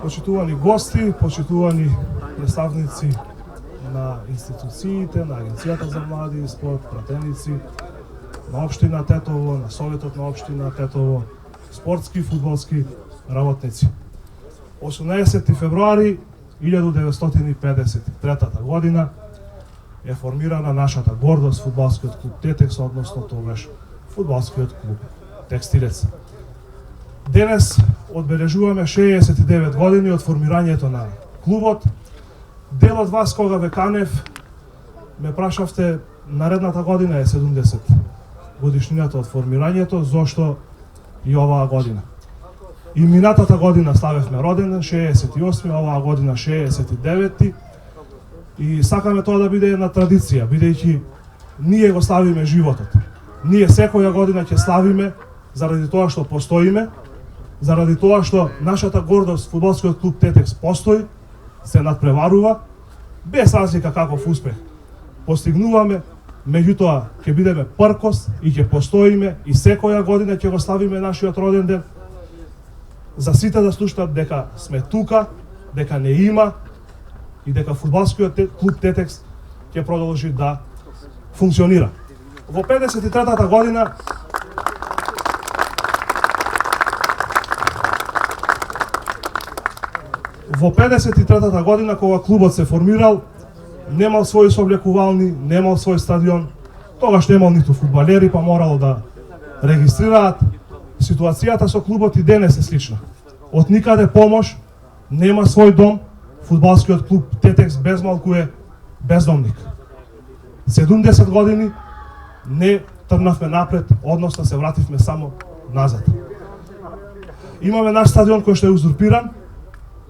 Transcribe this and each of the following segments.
почитувани гости, почитувани представници на институциите, на Агенцијата за млади и спорт, пратеници на општина Тетово, на Советот на општина Тетово, спортски и фудбалски работници. 18 февруари 1953 година е формирана нашата гордост, фудбалскиот клуб Тетекс, односно тогаш фудбалскиот клуб Текстилец. Денес одбележуваме 69 години од формирањето на клубот. Дел од вас кога ве канев ме прашавте наредната година е 70 годишнината од формирањето, зошто и оваа година. И минатата година славевме роденден, 68, оваа година 69 и сакаме тоа да биде една традиција, бидејќи ние го славиме животот. Ние секоја година ќе славиме заради тоа што постоиме, заради тоа што нашата гордост, фудбалскиот клуб Тетекс постои, се надпреварува, без разлика каков успех постигнуваме, меѓутоа ќе бидеме пркос и ќе постоиме и секоја година ќе го славиме нашиот роден ден. За сите да слушнат дека сме тука, дека не има и дека фудбалскиот клуб Тетекс ќе продолжи да функционира. Во 53-та година Во 53-та година, кога клубот се формирал, немал своји соблекувални, немал свој стадион, тогаш немал ниту фудбалери, па морало да регистрираат. Ситуацијата со клубот и денес е слична. Од никаде помош, нема свој дом, фудбалскиот клуб Тетекс без малку е бездомник. 70 години не тргнавме напред, односно се вративме само назад. Имаме наш стадион кој што е узурпиран,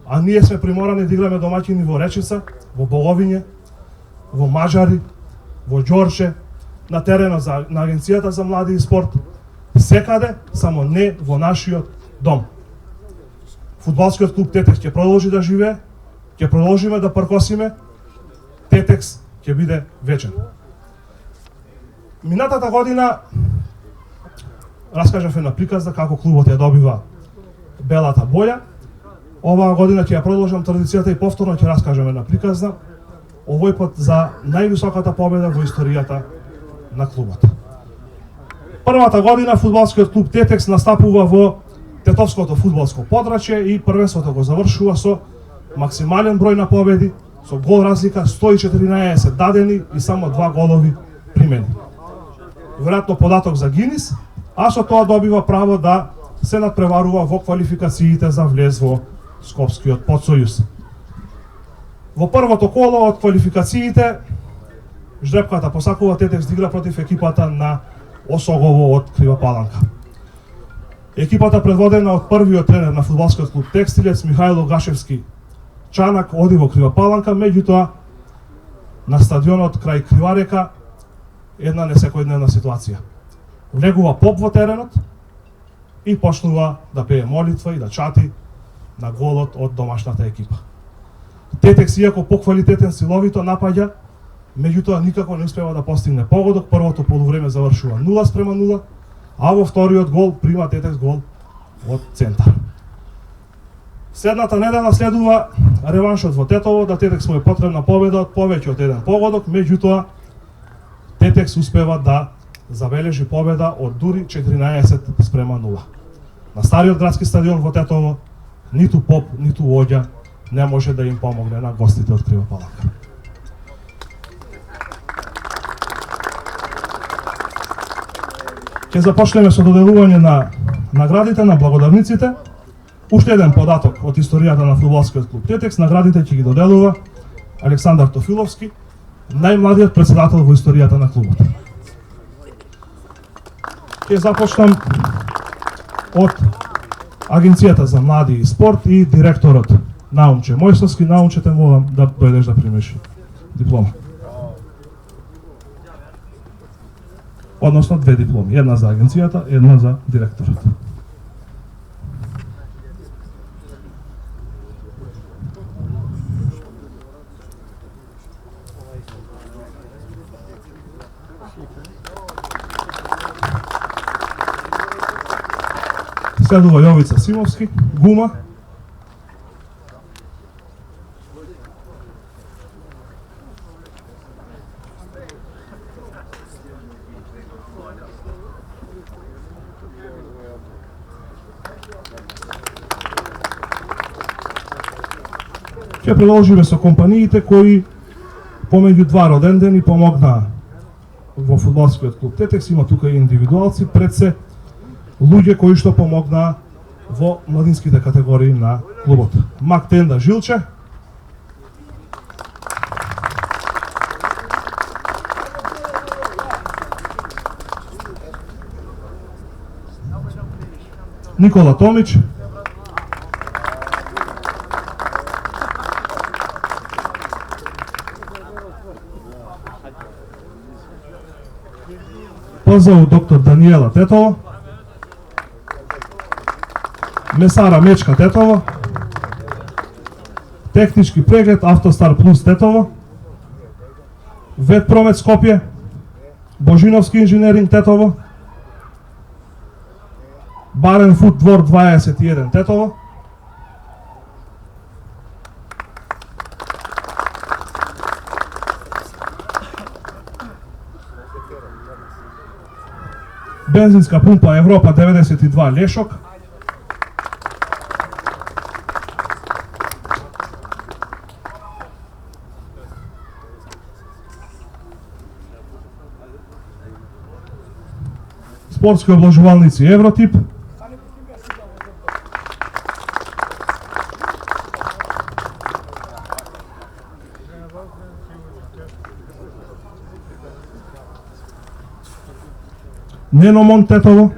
а ние сме приморани да играме домаќини во Речица, во Боговиње, во Мажари, во Ѓорче, на теренот на Агенцијата за млади и спорт, секаде, само не во нашиот дом. Фудбалскиот клуб Тетекс ќе продолжи да живее, ќе продолжиме да пркосиме, Тетекс ќе биде вечен. Минатата година раскажав една приказна како клубот ја добива белата боја. Оваа година ќе ја продолжам традицијата и повторно ќе раскажам една приказна, овој пат за највисоката победа во историјата на клубот. Првата година фудбалскиот клуб Тетекс настапува во Тетовското фудбалско подрачје и првенството го завршува со максимален број на победи, со гол разлика 114 дадени и само 2 голови примени. Веројатно податок за Гинис, а со тоа добива право да се надпреварува во квалификациите за влез во Скопскиот подсојуз. Во првото коло од квалификациите жребката посакува Тетекс да игра против екипата на Осогово од Крива Паланка. Екипата предводена од првиот тренер на фудбалскиот клуб Текстилец Михајло Гашевски Чанак оди во Крива Паланка, меѓутоа на стадионот крај Криварека една несекојдневна ситуација. Влегува поп во теренот и почнува да пее молитва и да чати на голот од домашната екипа. Тетекс, иако поквалитетен силовито напаѓа, меѓутоа никако не успева да постигне погодок. Првото полувреме завршува 0:0, а во вториот гол прима Тетекс гол од центар. Следната недела следува реваншот во Тетово, да Тетекс му е потребна победа од повеќе од еден погодок, меѓутоа Тетекс успева да забележи победа од дури 14:0. На стариот градски стадион во Тетово ниту поп, ниту воѓа не може да им помогне на гостите од Крива Паланка. Ќе започнеме со доделување на наградите, на благодарниците. Уште еден податок од историјата на фудбалскиот клуб Тетекс. Наградите ќе ги доделува Александар Тофиловски, најмладиот претседател во историјата на клубот. Ќе започнам од Агенцијата за млади и спорт и директорот Наумче Мојсовски. Наумче, те молам да дојдеш да примеш диплома. Односно 2 дипломи, една за агенцијата, една за директорот. Следува Јовица Симовски, Гума, Ќе продолжиме со компаниите кои помеѓу два родендени помогнаа во фудбалскиот клуб Тетекс. Има тука и индивидуалци, пред се луѓе кои што помогнаа во младинските категории на клубот. Мак Тенда Жилче, Никола Томич, ПЗУ доктор Даниела Тетова, Месара Мечка Тетова, Технички преглед Автостар Плюс Тетова, Ветпромет Скопје, Божиновски инженеринг Тетова, Барен Фуд Двор 21 Тетова, Бензинска пумпа Европа 92 Лешок, Спортски обложувалници Евротип, Неномон Тетово,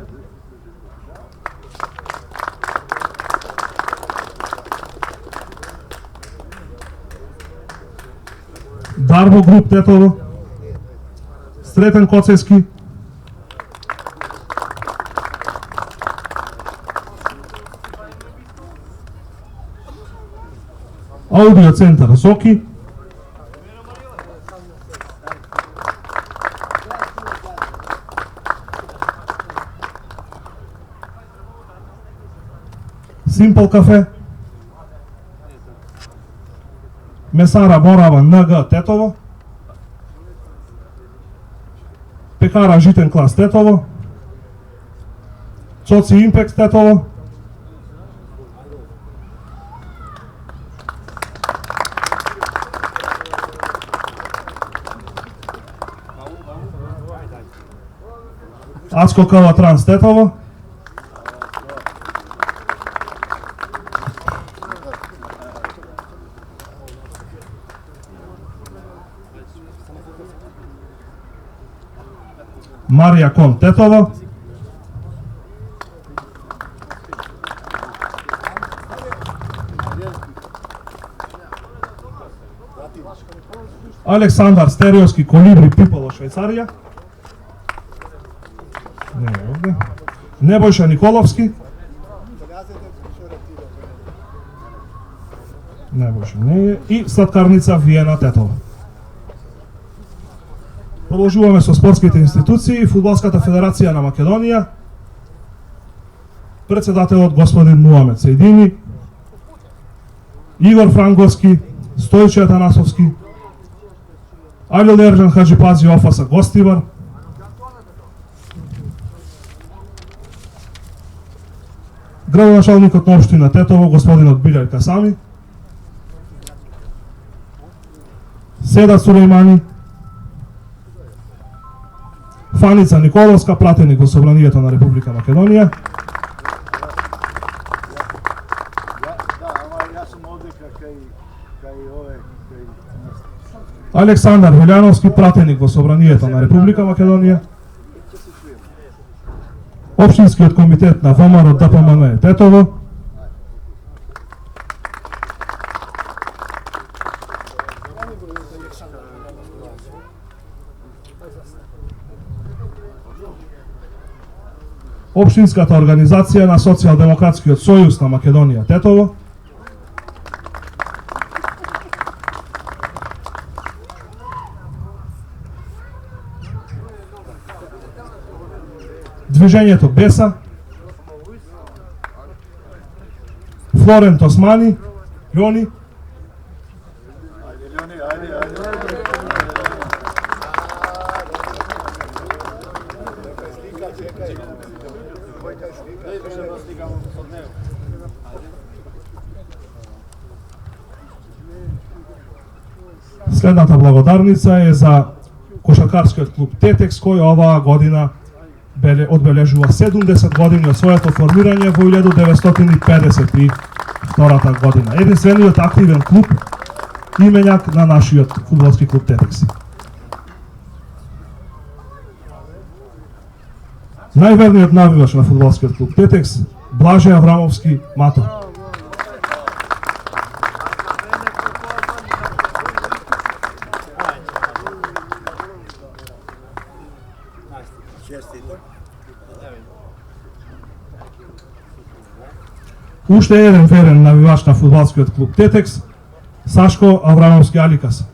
Дарбо Груп Тетово, Сретен Коцески, Аудио центар Соки, Симпл кафе, Месара Борава НГ Тетово, Пекара Житен клас Тетово, Цоци Импекс Тетово, Ацко Кава Транс Тетово, Марија Кон Тетово, Александар Стериоски Колибри Пиполо Швајцарија, не е овде, Небојша Николовски, Небојша не е, и Сладкарница Виена Тетово. Продолжуваме со спортските институции. Фудбалската федерација на Македонија, председателот господин Муамет Сејдини, Игор Франговски, Стојче Атанасовски, Алил Ерџан Хаджипази Офаса Гостивар, градоначалникот на општина Тетово господинот Билјар Касами, Седат Сулејмани, Фаница Николовска, пратеник во Собранието на Република Македонија, Александар Велјановски, пратеник во Собранието на Република Македонија, Општинскиот комитет на ВМРО ДПМН Тетово, Општинската организација на Социјалдемократскиот сојуз на Македонија Тетово, Движењето Беса, Флорент Османи, Јони, Следната благодарница е за кошаркарскиот клуб Тетекс, кој оваа година одбележува 70 години од своето формирање во 1952 година. Единствениот активен клуб именјак на нашиот фудбалски клуб Тетекс. Најверниот навивач на фудбалскиот клуб Тетекс, Блаже Аврамовски Мато. Уште еден верен навивач на фудбалскиот клуб Тетекс, Сашко Аврамовски Аликас.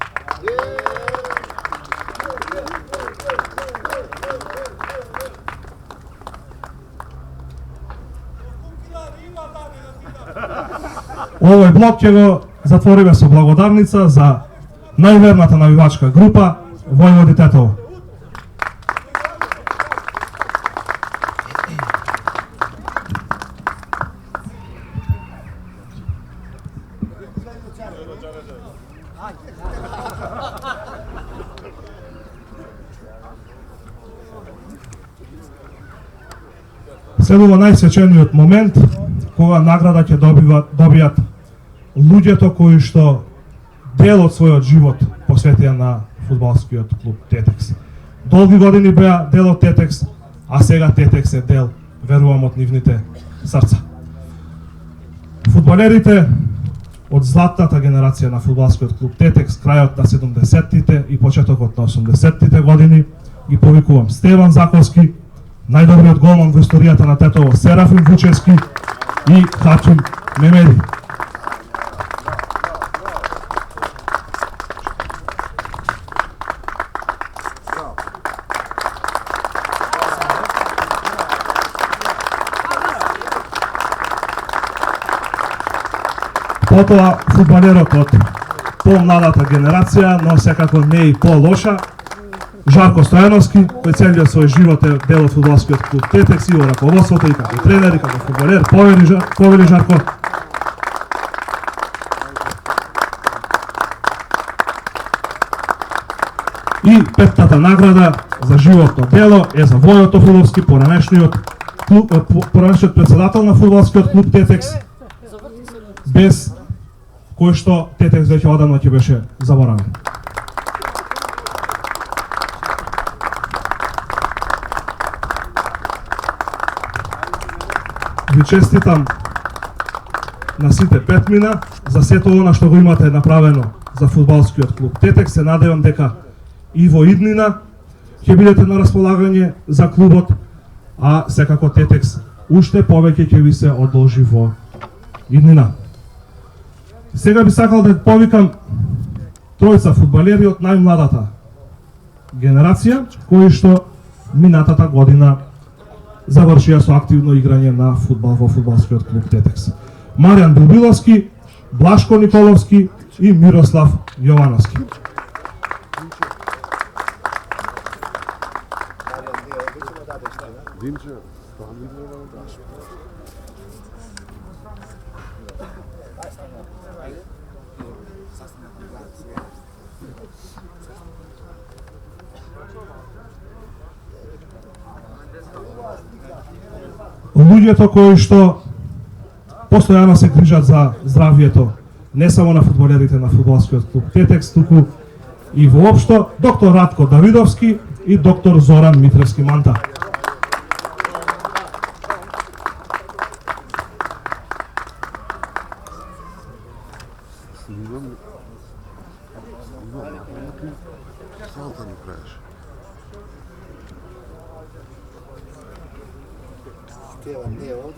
Овој блок ќе го затвориме со благодарница за најверната навивачка група Војводи Тетово. Следува најсвечениот момент кога награда ќе добијат луѓето кои што дел од својот живот посветија на фудбалскиот клуб Тетекс. Долги години беа дел од Тетекс, а сега Тетекс е дел, верувам, од нивните срца. Фудбалерите од златната генерација на фудбалскиот клуб Тетекс, крајот на 70-тите и почетокот на 80-тите години, ги повикувам Стеван Заковски, најдобриот голман во историјата на Тетово Серафим Вучевски и Хачим Мемеди. Потоа фудбалерот од помладата генерација, но секако не и по-лоша, Жарко Стојановски, кој целиот свој живот е дел од фудбалскиот клуб Тетекс и во раководството и како тренер и како фудбалер. Повели Жарко. И петтата награда за животно дело е за Војо Тофуловски, поранешниот председател на фудбалскиот клуб Тетекс, без кој што Тетекс веќе одамна ќе беше заборавен. Ви честитам на сите петмина за сето она што го имате направено за фудбалскиот клуб Тетекс. Се надевам дека и во иднина ќе бидете на располагање за клубот, а секако Тетекс уште повеќе ќе ви се одолжи во иднина. Сега би сакал да повикам тројца фудбалери од најмладата генерација, кои што минатата година завршија со активно играње на фудбал во фудбалскиот клуб Тетекс. Маријан Билбиловски, Блашко Николовски и Мирослав Јовановски. Луѓето кои што постојано се грижат за здравјето не само на фудбалерите на фудбалскиот клуб Тетекс, туку и воопшто доктор Радко Давидовски и доктор Зоран Митревски Манта.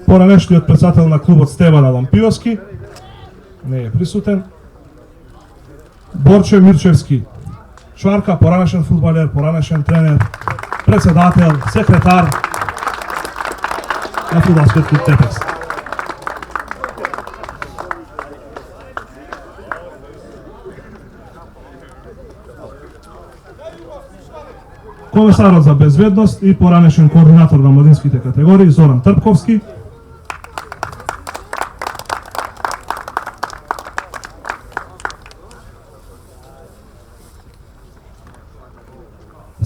Поранешниот председател на клубот Стеван Алампиовски не е присутен. Борче Мирчевски Чварка, поранешен фудбалер, поранешен тренер, председател, секретар на фудбалскиот клуб Тетекс. Комесарот за безбедност и поранешен координатор на младинските категории Зоран Трпковски.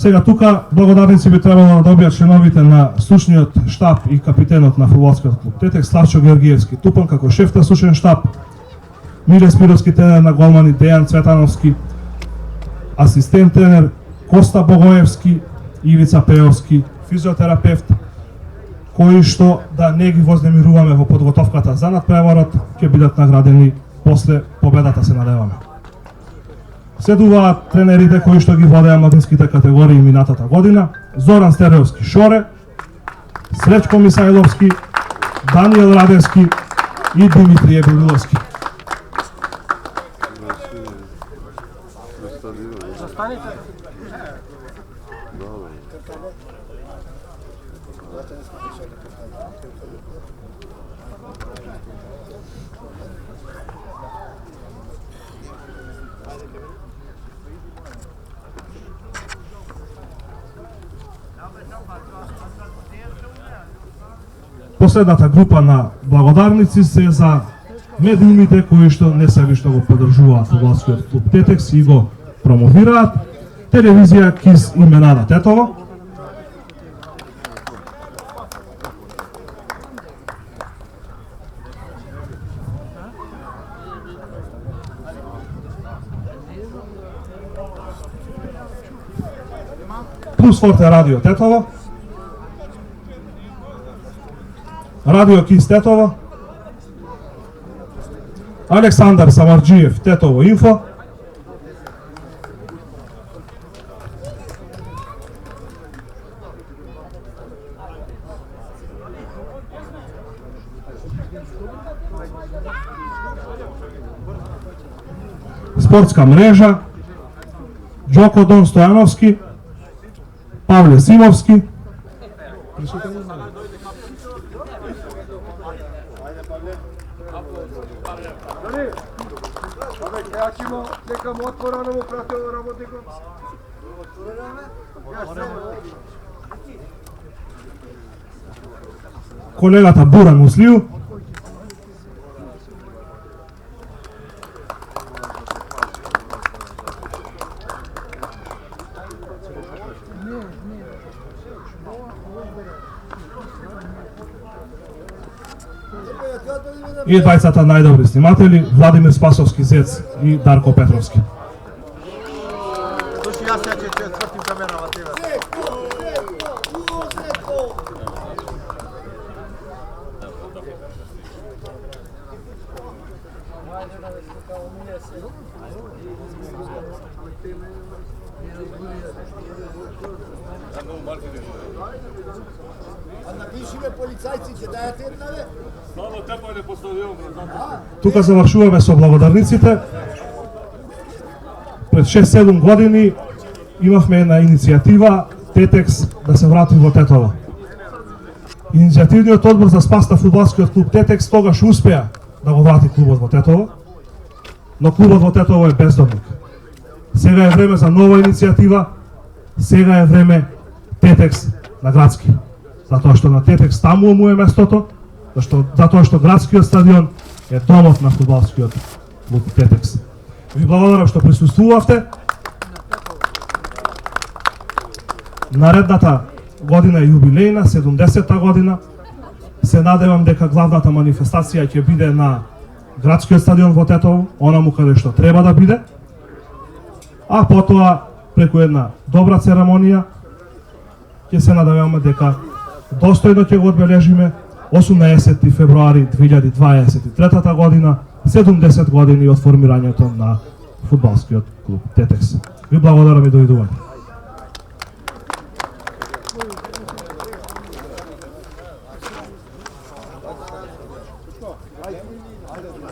Сега тука благодарници би требало да добијат членовите на стручниот штаб и капитенот на фудбалскиот клуб Тетекс, Славчо Георгиевски Тупан како шеф на стручен штаб, Миле Спировски тренер на голмани, Дејан Цветановски асистент тренер, Коста Богоевски, Ивица Пеовски физиотерапевт, кои што да не ги вознемируваме во подготовката за надпреварот, ќе бидат наградени после победата, се надеваме. Следуваат тренерите кои што ги водеа младинските категории минатата година: Зоран Стереовски Шоре, Сречко Мисајловски, Даниел Радевски и Димитрije Бриловски. Последната група на благодарници се за медиумите кои што не себишно го поддржуваат фудбалскиот клуб Тетекс и го промовираат. Телевизија КИС имена на Тетово, Плюс Форте Радио Тетово, Радио КИС Тетово, Александар Самарджиев Тетово Инфо, Спортска мрежа, Джоко Дон Стојановски, Павле Симовски, колегата Буран Муслију, и двајцата најдобри сниматели Владимир Спасовски Зец и Дарко Петровски. Тука завршуваме со благодарниците. Пред 6-7 години имавме една иницијатива Тетекс да се врати во Тетово. Иницијативниот одбор за спас на фудбалскиот клуб Тетекс тогаш успеа да го врати клубот во Тетово, но клубот во Тетово е бездомник. Сега е време за нова иницијатива, сега е време Тетекс на градски. Затоа што на Тетекс таму му е местото, затоа што градскиот стадион е домот на фудбалскиот клуб Тетекс. Ви благодарам што присуствувавте. Наредната година е јубилејна, 70-та година. Се надевам дека главната манифестација ќе биде на градскиот стадион во Тетово, онаму каде што треба да биде. А потоа, преку една добра церемонија, ќе се надеваме дека достојно ќе го одбележиме 18 февруари 2023 година, 70 години од формирањето на фудбалскиот клуб Тетекс. Ви благодарам и довидување.